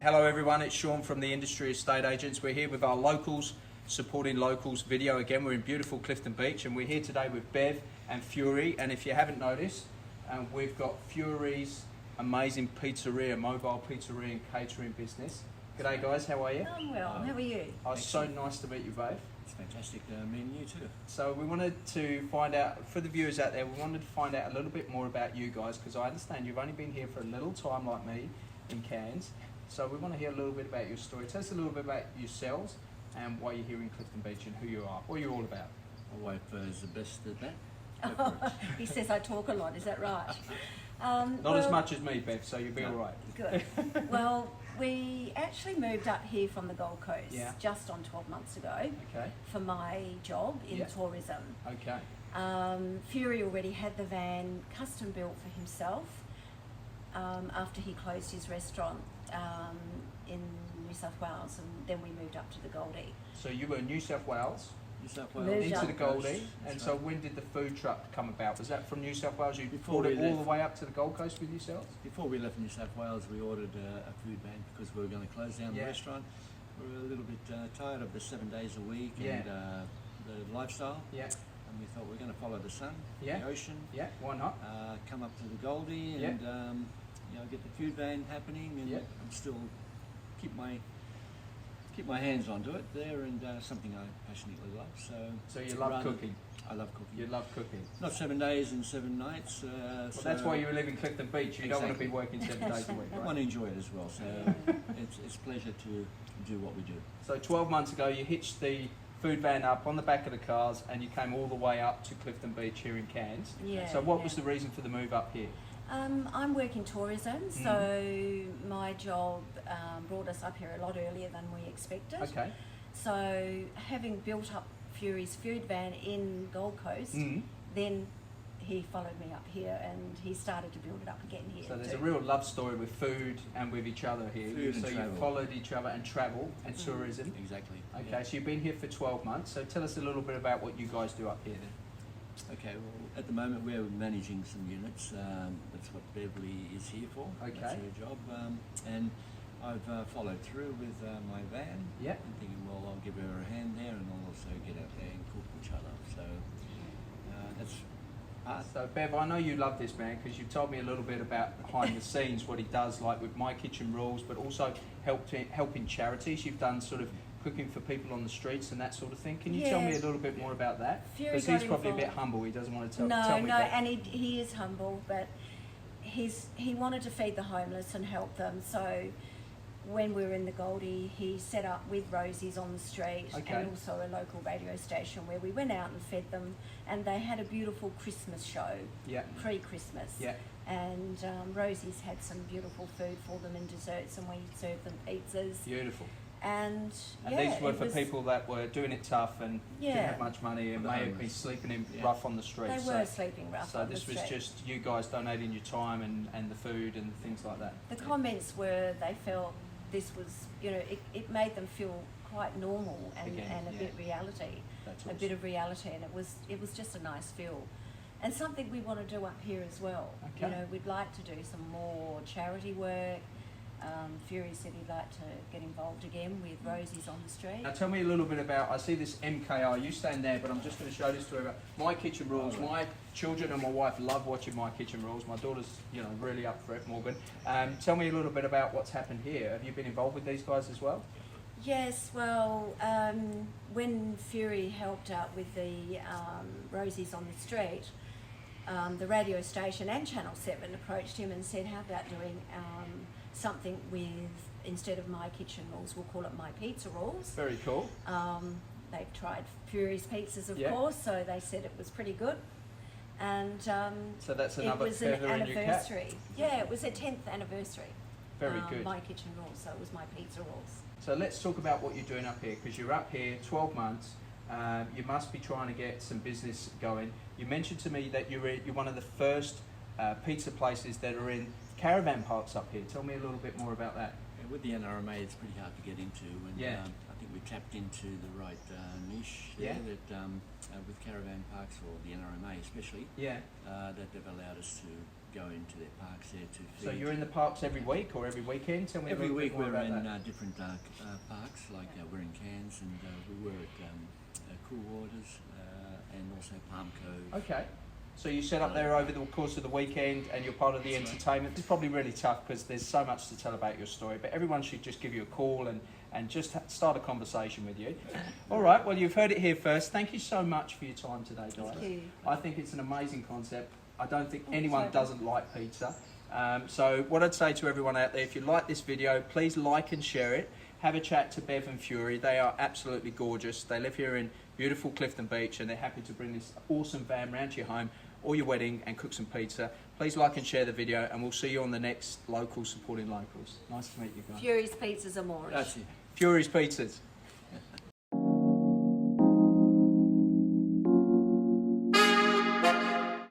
Hello everyone, it's Sean from the Industry Estate Agents. We're here with our locals, supporting locals video again. We're in beautiful Clifton Beach and we're here today with Bev and Fury. And if you haven't noticed, we've got Fury's amazing pizzeria, mobile pizzeria and catering business. G'day guys, how are you? I'm well, how are you? Oh, so nice to meet you both. It's fantastic meeting you too. So we wanted to find out, for the viewers out there, we wanted to find out a little bit more about you guys, because I understand you've only been here for a little time like me in Cairns. So we want to hear a little bit about your story. Tell us a little bit about yourselves and why you're here in Clifton Beach and who you are. What are you all about? My wife is the best at that. He says I talk a lot, is that right? Not as much as me, Bev, so you'll be all right. Good. Well, we actually moved up here from the Gold Coast just on 12 months ago for my job in tourism. Okay. Fury already had the van custom built for himself after he closed his restaurant in New South Wales, and then we moved up to the Goldie. So you were in New South Wales Moved into up. the Goldie, and so when did the food truck come about? Was that from New South Wales? You brought it all the way up to the Gold Coast with yourselves? Before we left New South Wales, we ordered a food van because we were going to close down the restaurant. We were a little bit tired of the 7 days a week and the lifestyle. Yeah. And we thought we're going to follow the sun, the ocean. Yeah, why not? Come up to the Goldie and get the food van happening, and still keep my hands onto it there, and something I passionately love. So you love cooking? I love cooking. You love cooking? Not 7 days and 7 nights. Well, that's why you live in Clifton Beach. You don't want to be working 7 days a week, right? I want to enjoy it as well, so it's a pleasure to do what we do. So 12 months ago you hitched the food van up on the back of the cars and you came all the way up to Clifton Beach here in Cairns. Yeah, so what was the reason for the move up here? I'm working tourism, so my job brought us up here a lot earlier than we expected. Okay. So having built up Fury's food van in Gold Coast, then he followed me up here and he started to build it up again here. So there's a real love story with food and with each other here. Food and so travel. You followed each other and travel and tourism. Exactly. Okay, so you've been here for 12 months. So tell us a little bit about what you guys do up here then. Okay, well, at the moment we're managing some units. That's what Beverly is here for. Okay. That's her job. And I've followed through with my van. Yeah. I'm thinking, well, I'll give her a hand there, and I'll also get out there and cook each other. So that's art. So Bev, I know you love this man because you've told me a little bit about behind the scenes, what he does, like with My Kitchen Rules, but also helping charities. You've done sort of cooking for people on the streets and that sort of thing. Can you tell me a little bit more about that? Because he's probably a bit humble. He doesn't want to tell me. No, and he is humble, but he wanted to feed the homeless and help them. So when we were in the Goldie, he set up with Rosie's on the street and also a local radio station where we went out and fed them, and they had a beautiful Christmas show, pre-Christmas. Yeah. And Rosie's had some beautiful food for them and desserts, and we served them pizzas. Beautiful. And these were for people that were doing it tough and didn't have much money and may have been sleeping in rough on the streets. They were sleeping rough on the street. So this was just you guys donating your time and the food and things like that. The comments were they felt this was, it made them feel quite normal and a bit reality. That's awesome. A bit of reality, and it was just a nice feel. And something we want to do up here as well. Okay. We'd like to do some more charity work. Fury said he'd like to get involved again with Rosie's on the street. Now tell me a little bit about, I see this MKR, you stand there, but I'm just going to show this to her. My Kitchen Rules, my children and my wife love watching My Kitchen Rules. My daughter's, really up for it, Morgan. Tell me a little bit about what's happened here. Have you been involved with these guys as well? Yes, well, when Fury helped out with the Rosie's on the street, the radio station and Channel 7 approached him and said, how about doing something with, instead of My Kitchen Rules, we'll call it My Pizza Rules. Very cool. They've tried Fury's pizzas, of course, so they said it was pretty good. And so that's another it was feather an in your cap. anniversary. Yeah, it was a 10th anniversary. Very good. My Kitchen Rules, so it was My Pizza Rules. So let's talk about what you're doing up here, because you're up here 12 months. You must be trying to get some business going. You mentioned to me that you're one of the first pizza places that are in caravan parks up here. Tell me a little bit more about that. With the NRMA, it's pretty hard to get into, and I think we tapped into the right niche there that with caravan parks, or the NRMA especially, that they've allowed us to go into their parks there to feed. So you're in the parks every week or every weekend? Tell me Every a little week bit more we're about in that. different parks, like we're in Cairns, and we were at Cool Waters and also Palm Cove. Okay. So you set up there over the course of the weekend and you're part of the entertainment. It's probably really tough because there's so much to tell about your story, but everyone should just give you a call and just start a conversation with you. All right, well, you've heard it here first. Thank you so much for your time today, guys. Thank you. I think it's an amazing concept. I don't think anyone doesn't like pizza. So what I'd say to everyone out there, if you like this video, please like and share it. Have a chat to Bev and Fury. They are absolutely gorgeous. They live here in beautiful Clifton Beach and they're happy to bring this awesome van round to your home or your wedding and cook some pizza. Please like and share the video and we'll see you on the next Local Supporting Locals. Nice to meet you guys. Fury's Pizzas are more. That's it. Fury's Pizzas.